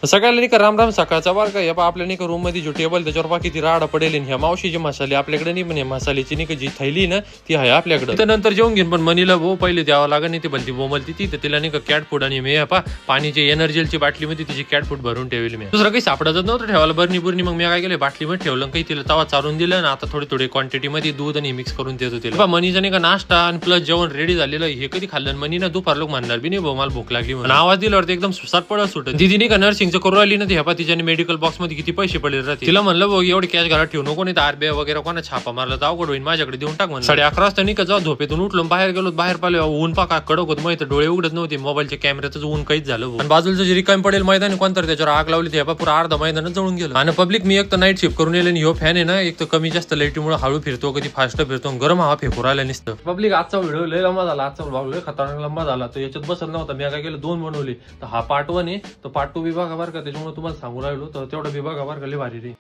सगळ्याला नाही का राम राम सकाळचा बार का या आपल्या नाही का रूम मध्ये जो टेबल त्याच्यावर बाकी ती राडा पडेल ह्या मावशीचे मसाले आपल्याकडे नाही म्हणे मसाल्याची नाही का जी थैली ना ती आहे आपल्याकडे त्यानंतर जेवून घेऊन पण मनीला भाऊ पहिले द्यावं लागत नाही ती भलती बोमलती ती तर तिला नाही का कॅट फूड आणि मी पाणीची एनर्जीची बाटलीमध्ये तिची कॅट फूड भरून ठेवली मी दुसरं काही सापडत नव्हतं ठेवायला बरणी मग मी काय केलं बाटलीमध्ये ठेवलं काही तिला तवा चारून दिलं ना आता थोडी क्वांटिटी मध्ये दूध आणि मिक्स करून देतो तिला मनीचा नाही का नाश्ता आणि प्लस जेवण रेडी झालेलं हे कधी खाल्लं मनी ना दुपार लोक म्हणणार बी नाही भाऊ मला भूक लागली म्हणून आवाज दिल्यावर एकदम सटपडत सुटत दिदी नाही का नर्सिंगचं करू राहिली ना तिच्याने मेडिकल बॉक्स मध्ये किती पैसे पडले राहते तिला म्हणलं बघ एवढी कॅश घरात ठेवू नको नाही तर आरबीआय वगैरे कोणा छापा मारला तर अवघड होईल माझ्याकडे देऊन टाक म्हणून 11:30 वाजता नाही का जेव्हा झोपेतून उठलो बाहेर गेलो बाहेर पाहिलं ऊन पाका कडक होत माहिती डोळे उघडत नव्हते मोबाईलच्या कॅमेऱ्याचं ऊन काहीच झालं आणि बाजूचं जे रिकाम पडेल मैदान कोणतं त्याच्यावर आग लावली ते पुरा अर्धा मैदानच जळून गेलं आणि पब्लिक मी एक तर नाईट शिफ्ट करून येईल आणि ह्यो फॅन आहे ना एक तर कमी जास्त लाईटीमुळे हळू फिरतो कधी फास्ट फिरतो गरम हवा फेकू राहिला नसतं पब्लिक आजचा व्हिडिओ लय लंबा झाला आजचा व्लॉग लय खतरनाक लंबा झाला तर याच्यात बसत नव्हता मी काय केलं 2 बनवले तर हा पार्ट 1 आहे तर पार्ट 2 विभाग बरं का त्याच्यामुळे तुम्हाला सांगू राहिलो तर तेवढा विभाग बरं का लय भारी रे